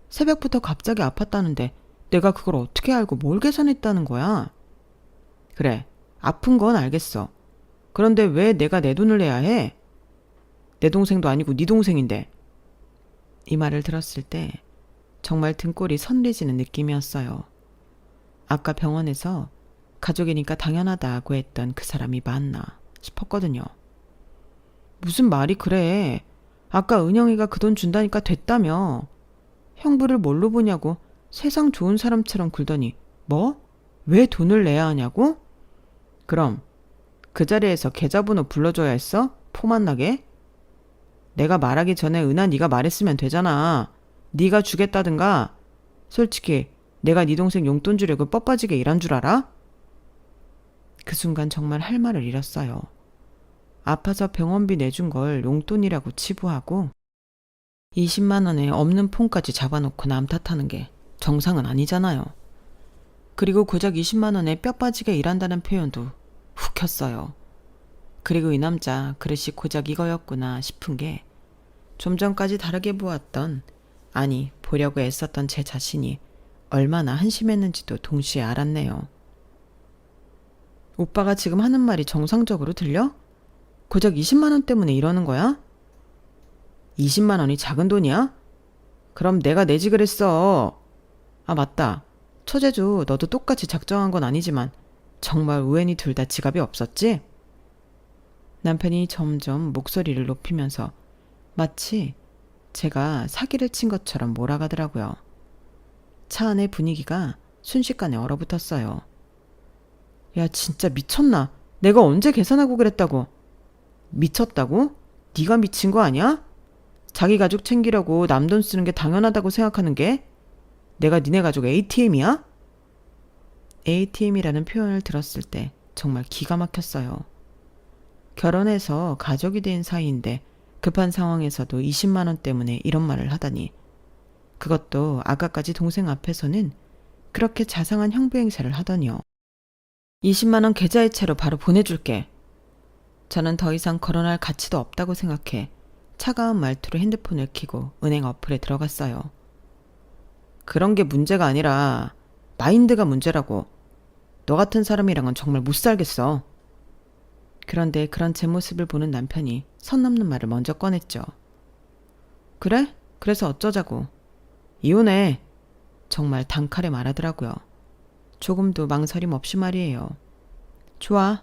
새벽부터 갑자기 아팠다는데 내가 그걸 어떻게 알고 뭘 계산했다는 거야? 그래, 아픈 건 알겠어. 그런데 왜 내가 내 돈을 내야 해? 내 동생도 아니고 네 동생인데. 이 말을 들었을 때 정말 등골이 선리지는 느낌이었어요. 아까 병원에서 가족이니까 당연하다고 했던 그 사람이 맞나 싶었거든요. 무슨 말이 그래. 아까 은영이가 그 돈 준다니까 됐다며. 형부를 뭘로 보냐고 세상 좋은 사람처럼 굴더니 뭐? 왜 돈을 내야 하냐고? 그럼 그 자리에서 계좌번호 불러줘야 했어? 포만 나게? 내가 말하기 전에 은하 네가 말했으면 되잖아. 네가 주겠다든가. 솔직히 내가 네 동생 용돈 주려고 뻣빠지게 일한 줄 알아? 그 순간 정말 할 말을 잃었어요. 아파서 병원비 내준 걸 용돈이라고 치부하고 20만 원에 없는 폰까지 잡아놓고 남 탓하는 게 정상은 아니잖아요. 그리고 고작 20만 원에 뼈 빠지게 일한다는 표현도 훅 혔어요. 그리고 이 남자 그릇이 고작 이거였구나 싶은 게 좀 전까지 다르게 보았던, 아니 보려고 애썼던 제 자신이 얼마나 한심했는지도 동시에 알았네요. 오빠가 지금 하는 말이 정상적으로 들려? 고작 20만 원 때문에 이러는 거야? 20만 원이 작은 돈이야? 그럼 내가 내지 그랬어. 아 맞다. 처제주 너도 똑같이 작정한 건 아니지만 정말 우연히 둘 다 지갑이 없었지? 남편이 점점 목소리를 높이면서 마치 제가 사기를 친 것처럼 몰아가더라고요. 차 안의 분위기가 순식간에 얼어붙었어요. 야 진짜 미쳤나? 내가 언제 계산하고 그랬다고? 미쳤다고? 네가 미친 거 아니야? 자기 가족 챙기려고 남 돈 쓰는 게 당연하다고 생각하는 게? 내가 니네 가족 ATM이야? ATM이라는 표현을 들었을 때 정말 기가 막혔어요. 결혼해서 가족이 된 사이인데 급한 상황에서도 20만 원 때문에 이런 말을 하다니. 그것도 아까까지 동생 앞에서는 그렇게 자상한 형부 행세를 하더니요. 20만 원 계좌이체로 바로 보내줄게. 저는 더 이상 거론할 가치도 없다고 생각해 차가운 말투로 핸드폰을 켜고 은행 어플에 들어갔어요. 그런 게 문제가 아니라 마인드가 문제라고. 너 같은 사람이랑은 정말 못 살겠어. 그런데 그런 제 모습을 보는 남편이 선 넘는 말을 먼저 꺼냈죠. 그래? 그래서 어쩌자고. 이혼해. 정말 단칼에 말하더라고요. 조금도 망설임 없이 말이에요. 좋아.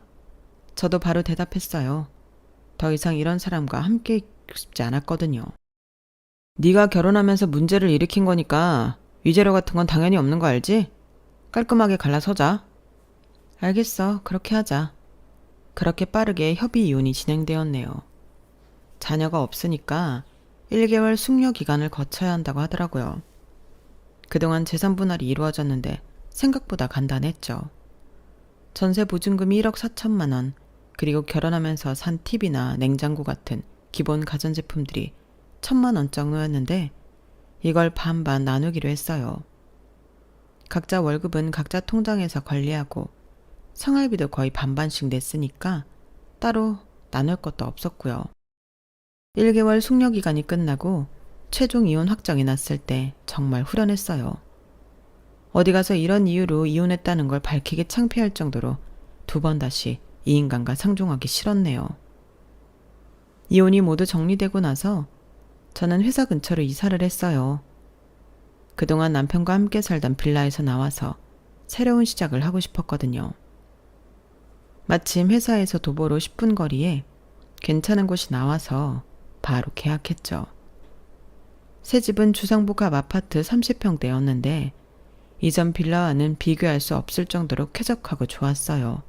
저도 바로 대답했어요. 더 이상 이런 사람과 함께 있고 싶지 않았거든요. 네가 결혼하면서 문제를 일으킨 거니까 위자료 같은 건 당연히 없는 거 알지? 깔끔하게 갈라서자. 알겠어. 그렇게 하자. 그렇게 빠르게 협의 이혼이 진행되었네요. 자녀가 없으니까 1개월 숙려 기간을 거쳐야 한다고 하더라고요. 그동안 재산 분할이 이루어졌는데 생각보다 간단했죠. 전세 보증금이 1억 4천만 원, 그리고 결혼하면서 산 TV나 냉장고 같은 기본 가전제품들이 1,000만 원 정도였는데 이걸 반반 나누기로 했어요. 각자 월급은 각자 통장에서 관리하고 생활비도 거의 반반씩 냈으니까 따로 나눌 것도 없었고요. 1개월 숙려 기간이 끝나고 최종 이혼 확정이 났을 때 정말 후련했어요. 어디 가서 이런 이유로 이혼했다는 걸 밝히기 창피할 정도로 2번 다시 이 인간과 상종하기 싫었네요. 이혼이 모두 정리되고 나서 저는 회사 근처로 이사를 했어요. 그동안 남편과 함께 살던 빌라에서 나와서 새로운 시작을 하고 싶었거든요. 마침 회사에서 도보로 10분 거리에 괜찮은 곳이 나와서 바로 계약했죠. 새 집은 주상복합 아파트 30평대였는데 이전 빌라와는 비교할 수 없을 정도로 쾌적하고 좋았어요.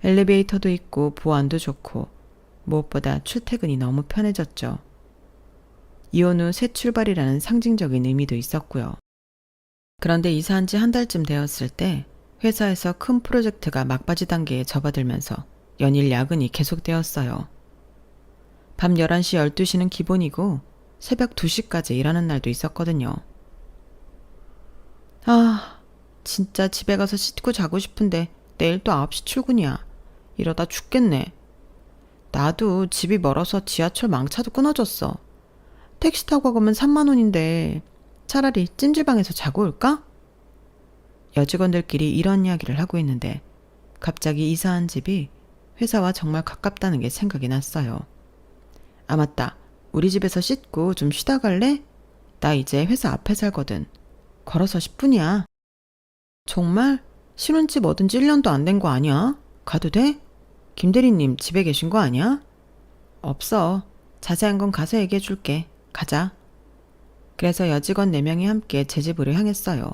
엘리베이터도 있고 보안도 좋고 무엇보다 출퇴근이 너무 편해졌죠. 이혼 후 새 출발이라는 상징적인 의미도 있었고요. 그런데 이사한 지 한 달쯤 되었을 때 회사에서 큰 프로젝트가 막바지 단계에 접어들면서 연일 야근이 계속되었어요. 밤 11시, 12시는 기본이고 새벽 2시까지 일하는 날도 있었거든요. 아, 진짜 집에 가서 씻고 자고 싶은데 내일 또 9시 출근이야. 이러다 죽겠네. 나도 집이 멀어서 지하철 망차도 끊어졌어. 택시 타고 가면 3만 원인데 차라리 찜질방에서 자고 올까? 여직원들끼리 이런 이야기를 하고 있는데 갑자기 이사한 집이 회사와 정말 가깝다는 게 생각이 났어요. 아, 맞다. 우리 집에서 씻고 좀 쉬다 갈래? 나 이제 회사 앞에 살거든. 걸어서 10분이야. 정말? 신혼집 얻은 지 1년도 안 된 거 아니야? 가도 돼? 김대리님 집에 계신 거 아니야? 없어. 자세한 건 가서 얘기해 줄게. 가자. 그래서 여직원 4명이 함께 제 집으로 향했어요.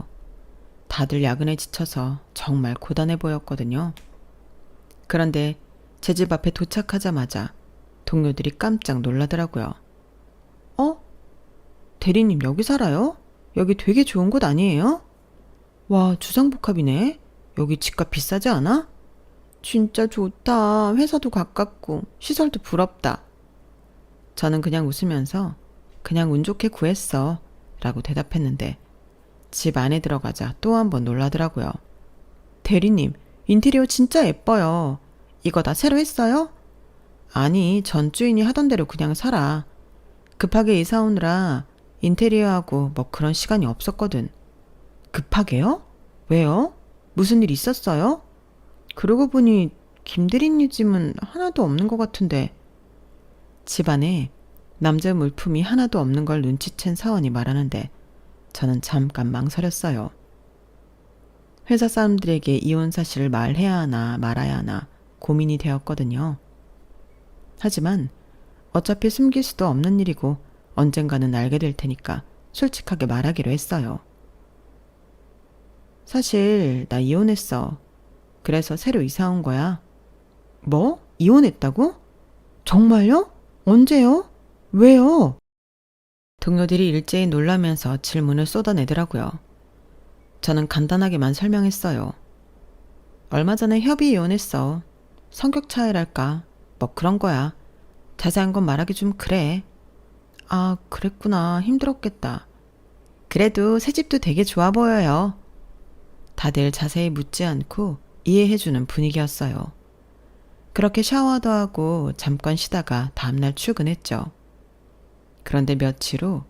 다들 야근에 지쳐서 정말 고단해 보였거든요. 그런데 제 집 앞에 도착하자마자 동료들이 깜짝 놀라더라고요. 어? 대리님 여기 살아요? 여기 되게 좋은 곳 아니에요? 와, 주상복합이네. 여기 집값 비싸지 않아? 진짜 좋다. 회사도 가깝고 시설도 부럽다. 저는 그냥 웃으면서 그냥 운 좋게 구했어 라고 대답했는데 집 안에 들어가자 또 한 번 놀라더라고요. 대리님, 인테리어 진짜 예뻐요. 이거 다 새로 했어요? 아니, 전 주인이 하던 대로 그냥 살아. 급하게 이사 오느라 인테리어하고 뭐 그런 시간이 없었거든. 급하게요? 왜요? 무슨 일 있었어요? 그러고 보니 김대리님 집은 하나도 없는 것 같은데. 집안에 남자 물품이 하나도 없는 걸 눈치챈 사원이 말하는데 저는 잠깐 망설였어요. 회사 사람들에게 이혼 사실을 말해야 하나 말아야 하나 고민이 되었거든요. 하지만 어차피 숨길 수도 없는 일이고 언젠가는 알게 될 테니까 솔직하게 말하기로 했어요. 사실 나 이혼했어. 그래서 새로 이사 온 거야. 뭐? 이혼했다고? 정말요? 언제요? 왜요? 동료들이 일제히 놀라면서 질문을 쏟아내더라고요. 저는 간단하게만 설명했어요. 얼마 전에 협의 이혼했어. 성격 차이랄까. 뭐 그런 거야. 자세한 건 말하기 좀 그래. 아, 그랬구나. 힘들었겠다. 그래도 새 집도 되게 좋아 보여요. 다들 자세히 묻지 않고 이해해주는 분위기였어요. 그렇게 샤워도 하고 잠깐 쉬다가 다음날 출근했죠. 그런데 며칠 후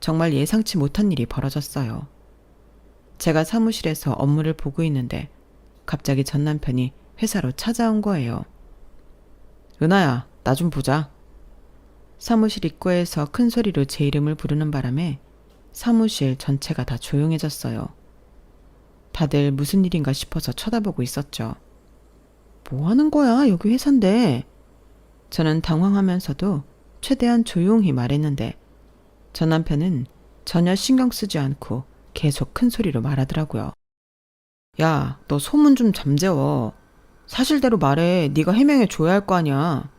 정말 예상치 못한 일이 벌어졌어요. 제가 사무실에서 업무를 보고 있는데 갑자기 전 남편이 회사로 찾아온 거예요. 은하야, 나 좀 보자. 사무실 입구에서 큰 소리로 제 이름을 부르는 바람에 사무실 전체가 다 조용해졌어요. 다들 무슨 일인가 싶어서 쳐다보고 있었죠. 뭐 하는 거야? 여기 회사인데. 저는 당황하면서도 최대한 조용히 말했는데 전 남편은 전혀 신경 쓰지 않고 계속 큰 소리로 말하더라고요. 야, 너 소문 좀 잠재워. 사실대로 말해. 네가 해명해 줘야 할 거 아니야.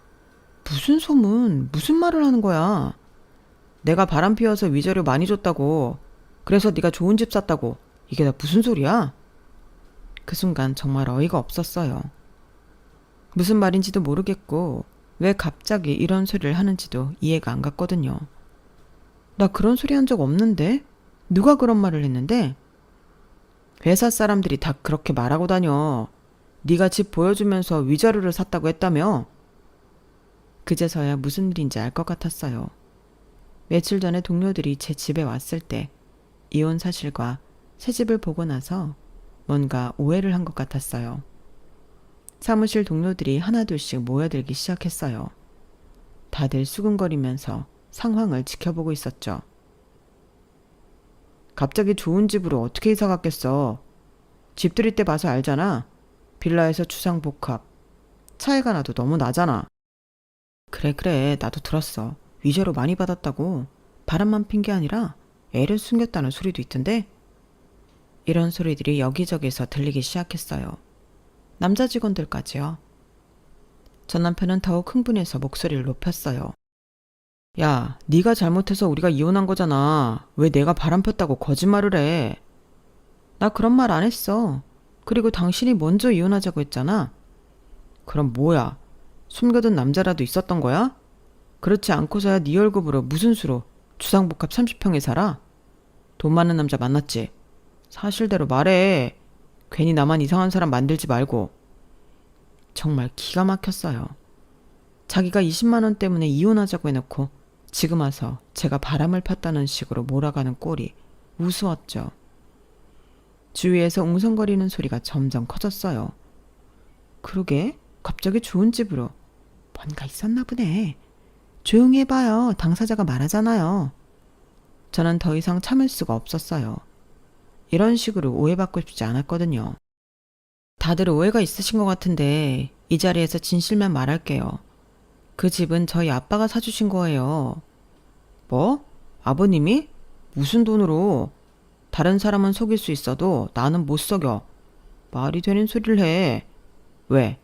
무슨 소문? 무슨 말을 하는 거야? 내가 바람 피워서 위자료 많이 줬다고. 그래서 네가 좋은 집 샀다고. 이게 다 무슨 소리야? 그 순간 정말 어이가 없었어요. 무슨 말인지도 모르겠고 왜 갑자기 이런 소리를 하는지도 이해가 안 갔거든요. 나 그런 소리 한 적 없는데? 누가 그런 말을 했는데? 회사 사람들이 다 그렇게 말하고 다녀. 네가 집 보여주면서 위자료를 샀다고 했다며? 그제서야 무슨 일인지 알 것 같았어요. 며칠 전에 동료들이 제 집에 왔을 때 이혼 사실과 새 집을 보고 나서 뭔가 오해를 한 것 같았어요. 사무실 동료들이 하나둘씩 모여들기 시작했어요. 다들 수근거리면서 상황을 지켜보고 있었죠. 갑자기 좋은 집으로 어떻게 이사 갔겠어. 집 들일 때 봐서 알잖아. 빌라에서 주상복합. 차이가 나도 너무 나잖아. 그래, 나도 들었어. 위자료 많이 받았다고. 바람만 핀 게 아니라 애를 숨겼다는 소리도 있던데? 이런 소리들이 여기저기서 들리기 시작했어요. 남자 직원들까지요. 전 남편은 더욱 흥분해서 목소리를 높였어요. 야, 네가 잘못해서 우리가 이혼한 거잖아. 왜 내가 바람 폈다고 거짓말을 해? 나 그런 말 안 했어. 그리고 당신이 먼저 이혼하자고 했잖아. 그럼 뭐야? 숨겨둔 남자라도 있었던 거야? 그렇지 않고서야 네 월급으로 무슨 수로 주상복합 30평에 살아? 돈 많은 남자 만났지? 사실대로 말해. 괜히 나만 이상한 사람 만들지 말고. 정말 기가 막혔어요. 자기가 20만 원 때문에 이혼하자고 해놓고 지금 와서 제가 바람을 폈다는 식으로 몰아가는 꼴이 우스웠죠. 주위에서 웅성거리는 소리가 점점 커졌어요. 그러게, 갑자기 좋은 집으로. 뭔가 있었나 보네. 조용히 해봐요. 당사자가 말하잖아요. 저는 더 이상 참을 수가 없었어요. 이런 식으로 오해받고 싶지 않았거든요. 다들 오해가 있으신 것 같은데 이 자리에서 진실만 말할게요. 그 집은 저희 아빠가 사주신 거예요. 뭐? 아버님이? 무슨 돈으로? 다른 사람은 속일 수 있어도 나는 못 속여. 말이 되는 소리를 해. 왜?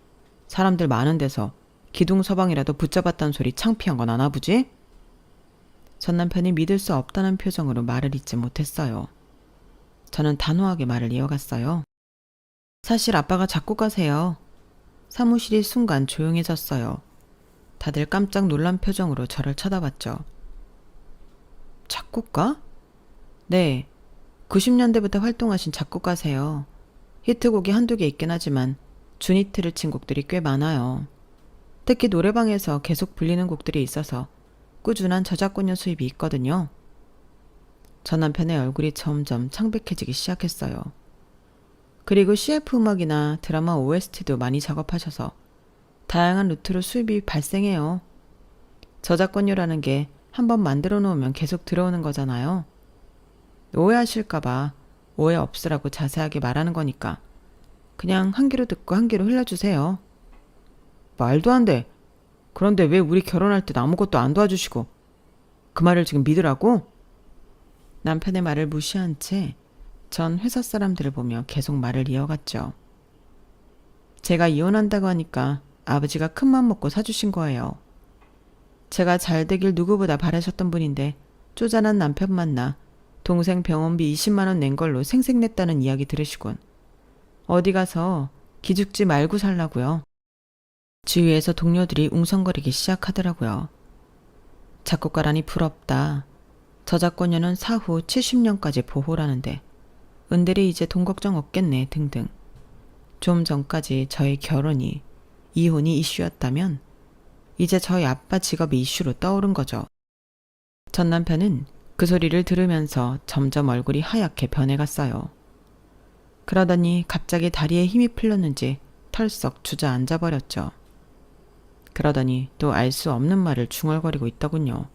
사람들 많은 데서 기둥서방이라도 붙잡았다는 소리 창피한 건 아나 보지? 전 남편이 믿을 수 없다는 표정으로 말을 잇지 못했어요. 저는 단호하게 말을 이어갔어요. 사실 아빠가 작곡가세요. 사무실이 순간 조용해졌어요. 다들 깜짝 놀란 표정으로 저를 쳐다봤죠. 작곡가? 네, 90년대부터 활동하신 작곡가세요. 히트곡이 한두 개 있긴 하지만 준히트를 친 곡들이 꽤 많아요. 특히 노래방에서 계속 불리는 곡들이 있어서 꾸준한 저작권료 수입이 있거든요. 전 남편의 얼굴이 점점 창백해지기 시작했어요. 그리고 CF 음악이나 드라마 OST도 많이 작업하셔서 다양한 루트로 수입이 발생해요. 저작권료라는 게 한번 만들어 놓으면 계속 들어오는 거잖아요. 오해하실까봐 오해 없으라고 자세하게 말하는 거니까 그냥 한 귀로 듣고 한 귀로 흘려주세요. 말도 안 돼. 그런데 왜 우리 결혼할 땐 아무것도 안 도와주시고 그 말을 지금 믿으라고? 남편의 말을 무시한 채 전 회사 사람들을 보며 계속 말을 이어갔죠. 제가 이혼한다고 하니까 아버지가 큰맘 먹고 사주신 거예요. 제가 잘 되길 누구보다 바라셨던 분인데 쪼잔한 남편 만나 동생 병원비 20만 원 낸 걸로 생색냈다는 이야기 들으시곤 어디 가서 기죽지 말고 살라고요. 주위에서 동료들이 웅성거리기 시작하더라고요. 작곡가라니 부럽다. 저작권료는 사후 70년까지 보호라는데 은들이 이제 돈 걱정 없겠네 등등. 좀 전까지 저희 결혼이, 이혼이 이슈였다면 이제 저희 아빠 직업이 이슈로 떠오른 거죠. 전 남편은 그 소리를 들으면서 점점 얼굴이 하얗게 변해갔어요. 그러더니 갑자기 다리에 힘이 풀렸는지 털썩 주저앉아 버렸죠. 그러더니 또 알 수 없는 말을 중얼거리고 있더군요.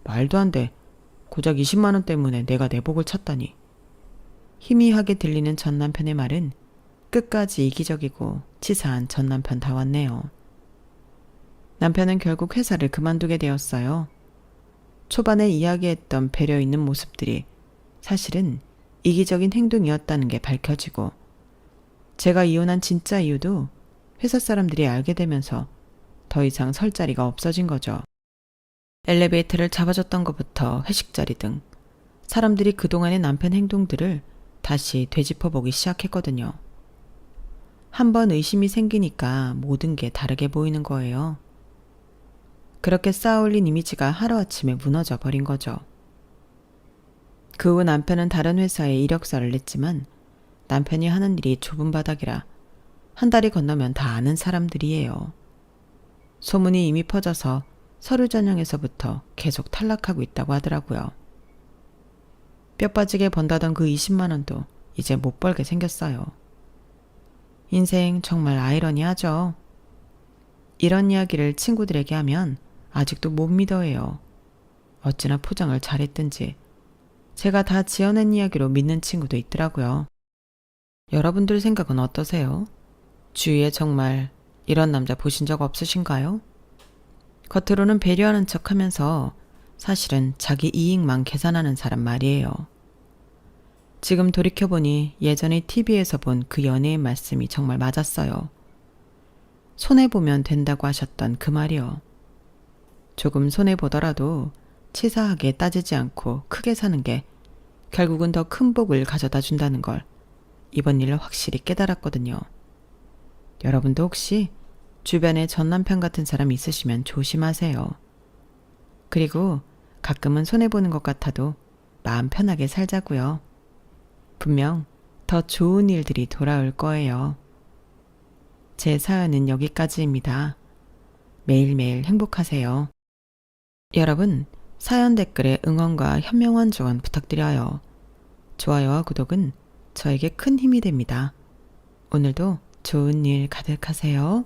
말도 안 돼. 고작 20만 원 때문에 내가 내복을 쳤다니. 희미하게 들리는 전 남편의 말은 끝까지 이기적이고 치사한 전 남편다웠네요. 남편은 결국 회사를 그만두게 되었어요. 초반에 이야기했던 배려 있는 모습들이 사실은 이기적인 행동이었다는 게 밝혀지고, 제가 이혼한 진짜 이유도 회사 사람들이 알게 되면서 더 이상 설 자리가 없어진 거죠. 엘리베이터를 잡아줬던 것부터 회식 자리 등 사람들이 그동안의 남편 행동들을 다시 되짚어보기 시작했거든요. 한번 의심이 생기니까 모든 게 다르게 보이는 거예요. 그렇게 쌓아올린 이미지가 하루아침에 무너져 버린 거죠. 그 후 남편은 다른 회사에 이력서를 냈지만 남편이 하는 일이 좁은 바닥이라 한 달이 건너면 다 아는 사람들이에요. 소문이 이미 퍼져서 서류 전형에서부터 계속 탈락하고 있다고 하더라고요. 뼈 빠지게 번다던 그 20만 원도 이제 못 벌게 생겼어요. 인생 정말 아이러니하죠. 이런 이야기를 친구들에게 하면 아직도 못 믿어해요. 어찌나 포장을 잘했든지 제가 다 지어낸 이야기로 믿는 친구도 있더라고요. 여러분들 생각은 어떠세요? 주위에 정말 이런 남자 보신 적 없으신가요? 겉으로는 배려하는 척하면서 사실은 자기 이익만 계산하는 사람 말이에요. 지금 돌이켜보니 예전에 TV에서 본 그 연예인 말씀이 정말 맞았어요. 손해보면 된다고 하셨던 그 말이요. 조금 손해보더라도 치사하게 따지지 않고 크게 사는 게 결국은 더 큰 복을 가져다 준다는 걸 이번 일로 확실히 깨달았거든요. 여러분도 혹시 주변에 전 남편 같은 사람 있으시면 조심하세요. 그리고 가끔은 손해보는 것 같아도 마음 편하게 살자고요. 분명 더 좋은 일들이 돌아올 거예요. 제 사연은 여기까지입니다. 매일매일 행복하세요. 여러분, 사연 댓글에 응원과 현명한 조언 부탁드려요. 좋아요와 구독은 저에게 큰 힘이 됩니다. 오늘도 좋은 일 가득하세요.